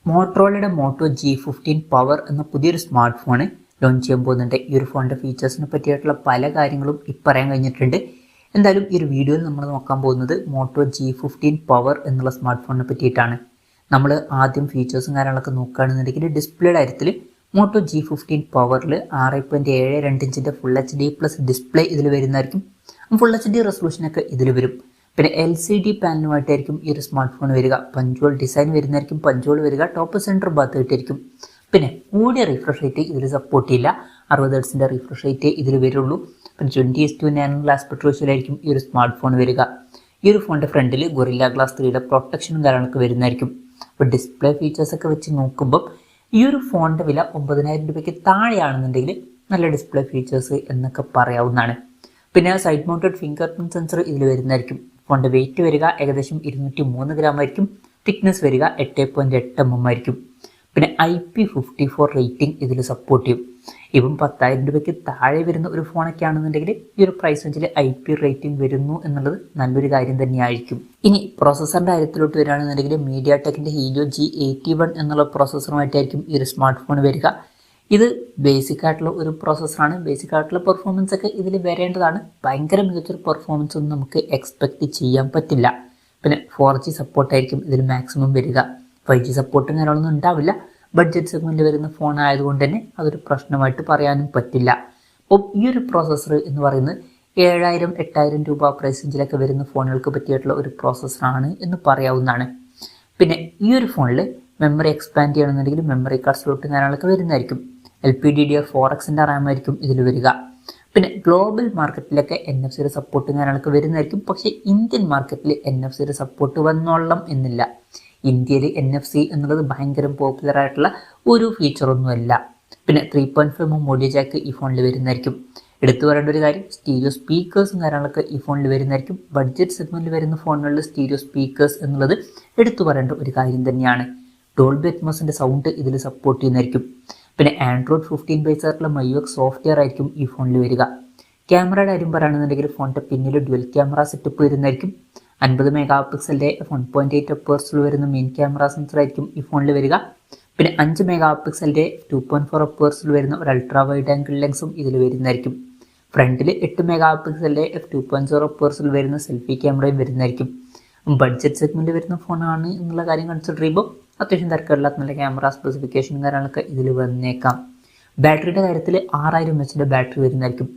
മോട്ടറോളയുടെ motto G15 power എന്ന പുതിയൊരു smart phone launch ചെയ്യാൻ പോകുന്നുണ്ട്. ഈ ഒരു ഫോണിൻ്റെ ഫീച്ചേഴ്സിനെ പറ്റിയിട്ടുള്ള പല കാര്യങ്ങളും പറയാൻ കഴിഞ്ഞിട്ടുണ്ട്. എന്തായാലും ഈ ഒരു വീഡിയോയിൽ നമ്മൾ നോക്കാൻ പോകുന്നത് മോട്ടോ G15 പവർ എന്നുള്ള സ്മാർട്ട് ഫോണിനെ പറ്റിയിട്ടാണ്. നമ്മൾ ആദ്യം ഫീച്ചേഴ്സും കാര്യങ്ങളൊക്കെ നോക്കുകയാണെന്നുണ്ടെങ്കിൽ ഡിസ്പ്ലേയുടെ കാര്യത്തിൽ മോട്ടോ G15 പവറിൽ 6.72 ഇഞ്ചിൻ്റെ ഫുൾ HD+ ഡിസ്പ്ലേ ഇതിൽ വരുന്നതായിരിക്കും. ഫുൾ HD റെസൊല്യൂഷനൊക്കെ ഇതിൽ വരും. പിന്നെ LCD പാനലുമായിട്ടായിരിക്കും ഈ ഒരു സ്മാർട്ട് ഫോൺ വരിക. പഞ്ചോൾ ഡിസൈൻ വരുന്നതായിരിക്കും. പഞ്ചോൾ വരിക ടോപ്പ് സെൻറ്റർ ഭാഗത്തായിട്ടായിരിക്കും. പിന്നെ കൂടിയ റിഫ്രഷ് റേറ്റ് ഇതിൽ സപ്പോർട്ട് ചെയ്യില്ല. 60 ഹെർട്സിൻ്റെ റിഫ്രഷ് റേറ്റ് ഇതിൽ വരുള്ളൂ. പിന്നെ 20:9 ആസ്പെക്ട് റേഷ്യോയിലായിരിക്കും ഈ ഒരു സ്മാർട്ട് ഫോൺ വരിക. ഈ ഒരു ഫോണിൻ്റെ ഫ്രണ്ടിൽ ഗൊറില്ല ഗ്ലാസ് 3യുടെ പ്രൊട്ടക്ഷനും കാര്യങ്ങളൊക്കെ വരുന്നതായിരിക്കും. അപ്പോൾ ഡിസ്പ്ലേ ഫീച്ചേഴ്സൊക്കെ വെച്ച് നോക്കുമ്പോൾ ഈ ഒരു ഫോണിൻ്റെ വില 9,000 രൂപയ്ക്ക് താഴെയാണെന്നുണ്ടെങ്കിൽ നല്ല ഡിസ്പ്ലേ ഫീച്ചേഴ്സ് എന്നൊക്കെ പറയാവുന്നതാണ്. പിന്നെ side mounted finger print sensor ഇതിൽ വരുന്നതായിരിക്കും. ഫോണിൻ്റെ വെയിറ്റ് വരിക ഏകദേശം 203 ഗ്രാം ആയിരിക്കും. തിക്നെസ് വരിക 8.8 mm ആയിരിക്കും. പിന്നെ IP54 റേറ്റിംഗ് ഇതിൽ സപ്പോർട്ട് ചെയ്യും. ഇപ്പം 10,000 രൂപയ്ക്ക് താഴെ വരുന്ന ഒരു ഫോണൊക്കെ ആണെന്നുണ്ടെങ്കിൽ ഈ ഒരു പ്രൈസ് റേഞ്ചിൽ IP റേറ്റിംഗ് വരുന്നു എന്നുള്ളത് നല്ലൊരു കാര്യം തന്നെയായിരിക്കും. ഇനി പ്രോസസ്സറിൻ്റെ കാര്യത്തിലോട്ട് വരികയാണെന്നുണ്ടെങ്കിൽ MediaTekൻ്റെ Helio G81 എന്നുള്ള പ്രോസസ്സറുമായിട്ടായിരിക്കും ഈ ഒരു സ്മാർട്ട് ഫോൺ വരിക. ഇത് ബേസിക് ആയിട്ടുള്ള ഒരു പ്രോസസ്സറാണ്. ബേസിക് ആയിട്ടുള്ള പെർഫോമൻസ് ഒക്കെ ഇതിൽ വരേണ്ടതാണ്. ഭയങ്കര മികച്ചൊരു പെർഫോമൻസ് ഒന്നും നമുക്ക് എക്സ്പെക്റ്റ് ചെയ്യാൻ പറ്റില്ല. പിന്നെ 4G സപ്പോർട്ടായിരിക്കും ഇതിൽ മാക്സിമം വരിക. 5G സപ്പോർട്ടും കാര്യങ്ങളൊന്നും ഉണ്ടാവില്ല. ബഡ്ജറ്റ് സെഗ്മെൻറ്റിൽ വരുന്ന ഫോൺ ആയതുകൊണ്ട് തന്നെ അതൊരു പ്രശ്നമായിട്ട് പറയാനും പറ്റില്ല. അപ്പോൾ ഈ ഒരു പ്രോസസ്സർ എന്ന് പറയുന്നത് 7,000-8,000 രൂപ പ്രൈസ് റേഞ്ചിലൊക്കെ വരുന്ന ഫോണുകൾക്ക് പറ്റിയിട്ടുള്ള ഒരു പ്രോസസ്സറാണ് എന്ന് പറയാവുന്നതാണ്. പിന്നെ ഈ ഒരു ഫോണിൽ മെമ്മറി എക്സ്പാൻഡ് ചെയ്യണമെന്നുണ്ടെങ്കിൽ മെമ്മറി കാർഡ് സ്ലോട്ടും കാര്യങ്ങളൊക്കെ വരുന്നതായിരിക്കും. LPDDR4Xൻ്റെ റാം ആയിരിക്കും ഇതിൽ വരിക. പിന്നെ ഗ്ലോബൽ മാർക്കറ്റിലൊക്കെ NFC സപ്പോർട്ടും കാര്യങ്ങളൊക്കെ വരുന്നതായിരിക്കും. പക്ഷേ ഇന്ത്യൻ മാർക്കറ്റിൽ NFC സപ്പോർട്ട് വന്നോളണം എന്നില്ല. ഇന്ത്യയിൽ NFC എന്നുള്ളത് ഭയങ്കര പോപ്പുലർ ആയിട്ടുള്ള ഒരു ഫീച്ചറൊന്നുമല്ല. പിന്നെ 3.5mm ഓഡിയോ ജാക്ക് ഈ ഫോണിൽ വരുന്നതായിരിക്കും. എടുത്തു പറയേണ്ട ഒരു കാര്യം സ്റ്റീരിയോ സ്പീക്കേഴ്സും കാര്യങ്ങളൊക്കെ ഈ ഫോണിൽ വരുന്നതായിരിക്കും. ബഡ്ജറ്റ് സെഗ്മെൻറ്റിൽ വരുന്ന ഫോണുകളിൽ സ്റ്റീരിയോ സ്പീക്കേഴ്സ് എന്നുള്ളത് എടുത്തു പറയേണ്ട ഒരു കാര്യം തന്നെയാണ്. ഡോൾബി അറ്റ്മോസിൻ്റെ സൗണ്ട് ഇതിൽ സപ്പോർട്ട് ചെയ്യുന്നതായിരിക്കും. പിന്നെ Android 15 ബേസ് ആയിട്ടുള്ള MIUX സോഫ്റ്റ്വെയർ ആയിരിക്കും ഈ ഫോണിൽ വരിക. ക്യാമറയുടെ കാര്യം പറയുകയാണെന്നുണ്ടെങ്കിൽ ഫോണിൻ്റെ പിന്നിൽ ഡ്യുവൽ ക്യാമറ സെറ്റപ്പ് വരുന്നതായിരിക്കും. 50 മെഗാപിക്സലിൻ്റെ 1.8 അപ്പേഴ്സിൽ വരുന്ന മെയിൻ ക്യാമറ സെൻസർ ആയിരിക്കും ഈ ഫോണിൽ വരിക. പിന്നെ 5 മെഗാപിക്സലിൻ്റെ 2.4 അപ്പേഴ്സിൽ വരുന്ന ഒരു അൾട്രാ വൈഡ് ആംഗിൾ ലെൻസും ഇതിൽ വരുന്നതായിരിക്കും. ഫ്രണ്ടിൽ 8 മെഗാപിക്സലിൻ്റെ 2.0 അപ്പേഴ്സിൽ വരുന്ന സെൽഫി ക്യാമറയും വരുന്നതായിരിക്കും. ബഡ്ജറ്റ് സെഗ്മെൻറ്റ് വരുന്ന ഫോണാണ് എന്നുള്ള കാര്യം കൺസിഡർ ചെയ്യുമ്പോൾ അത്യാവശ്യം തിരക്കില്ലാത്ത നല്ല ക്യാമറ സ്പെസിഫിക്കേഷനും കാര്യങ്ങളൊക്കെ ഇതിൽ വന്നേക്കാം. ബാറ്ററിയുടെ കാര്യത്തിൽ 6000 mAh ബാറ്ററി വരുന്നതായിരിക്കും.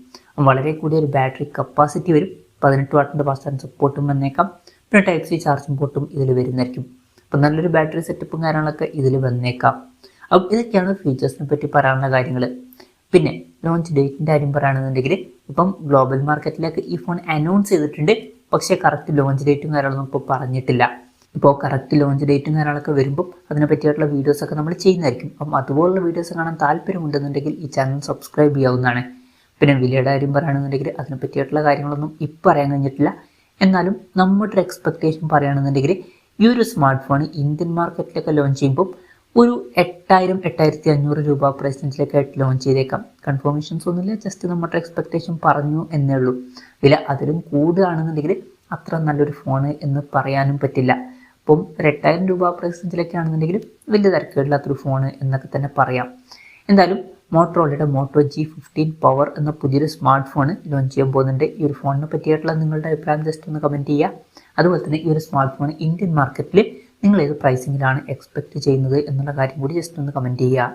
വളരെ കൂടിയ ഒരു ബാറ്ററി കപ്പാസിറ്റി വരും. 18 വാട്ടിൻ്റെ ഫാസ്റ്റ് ചാർജിങ് സപ്പോർട്ടും വന്നേക്കാം. പിന്നെ Type-C ചാർജിങ് പോർട്ടും ഇതിൽ വരുന്നതായിരിക്കും. അപ്പോൾ നല്ലൊരു ബാറ്ററി സെറ്റപ്പും കാര്യങ്ങളൊക്കെ ഇതിൽ വന്നേക്കാം. അപ്പോൾ ഇതൊക്കെയാണ് ഫീച്ചേഴ്സിനെ പറ്റി പറയാനുള്ള കാര്യങ്ങൾ. പിന്നെ ലോഞ്ച് ഡേറ്റിൻ്റെ കാര്യം പറയുകയാണെന്നുണ്ടെങ്കിൽ ഇപ്പം ഗ്ലോബൽ മാർക്കറ്റിലേക്ക് ഈ ഫോൺ അനൗൺസ് ചെയ്തിട്ടുണ്ട്. പക്ഷേ കറക്റ്റ് ലോഞ്ച് ഡേറ്റും കാര്യങ്ങളൊന്നും ഇപ്പോൾ പറഞ്ഞിട്ടില്ല. ഇപ്പോൾ കറക്റ്റ് ലോഞ്ച് ഡേറ്റും കാര്യങ്ങളൊക്കെ വരുമ്പോൾ അതിനെ പറ്റിയിട്ടുള്ള വീഡിയോസൊക്കെ നമ്മൾ ചെയ്യുന്നതായിരിക്കും. അപ്പം അതുപോലുള്ള വീഡിയോസ് കാണാൻ താല്പര്യമുണ്ടെന്നുണ്ടെങ്കിൽ ഈ ചാനൽ സബ്സ്ക്രൈബ് ചെയ്യാവുന്നതാണ്. പിന്നെ വിലയുടെ കാര്യം പറയുകയാണെന്നുണ്ടെങ്കിൽ അതിനെ പറ്റിയിട്ടുള്ള കാര്യങ്ങളൊന്നും ഇപ്പോൾ പറയാൻ കഴിഞ്ഞിട്ടില്ല. എന്നാലും നമ്മുടെ ഒരു എക്സ്പെക്റ്റേഷൻ പറയുകയാണെന്നുണ്ടെങ്കിൽ ഈ ഒരു സ്മാർട്ട് ഫോൺ ഇന്ത്യൻ മാർക്കറ്റിലൊക്കെ ലോഞ്ച് ചെയ്യുമ്പോൾ ഒരു 8,000-8,500 രൂപ പ്രൈസ് റേഞ്ചിലേക്കായിട്ട് ലോഞ്ച് ചെയ്തേക്കാം. കൺഫർമേഷൻസ് ഒന്നുമില്ല, ജസ്റ്റ് നമ്മുടെ എക്സ്പെക്റ്റേഷൻ പറഞ്ഞു എന്നേ ഉള്ളൂ. വില അതിലും കൂടുകയാണെന്നുണ്ടെങ്കിൽ അത്ര നല്ലൊരു ഫോണ് എന്ന് പറയാനും പറ്റില്ല. അപ്പം 8,000 രൂപ പ്രൈസ് റേഞ്ചിലൊക്കെ ആണെന്നുണ്ടെങ്കിൽ വലിയ തിരക്കേടില്ലാത്തൊരു ഫോണ് എന്നൊക്കെ തന്നെ പറയാം. എന്തായാലും മോട്ടറോളയുടെ മോട്ടോ G15 പവർ എന്ന പുതിയൊരു സ്മാർട്ട് ഫോൺ ലോഞ്ച് ചെയ്യാൻ പോകുന്നുണ്ട്. ഈ ഒരു ഫോണിനെ പറ്റിയിട്ടുള്ള നിങ്ങളുടെ അഭിപ്രായം ജസ്റ്റ് ഒന്ന് കമൻറ്റ് ചെയ്യുക. അതുപോലെ തന്നെ ഈ ഒരു സ്മാർട്ട് ഫോൺ ഇന്ത്യൻ മാർക്കറ്റിൽ നിങ്ങൾ ഏത് പ്രൈസിങ്ങിലാണ് എക്സ്പെക്റ്റ് ചെയ്യുന്നത് എന്നുള്ള കാര്യം കൂടി ജസ്റ്റ് ഒന്ന് കമൻറ്റ് ചെയ്യുക.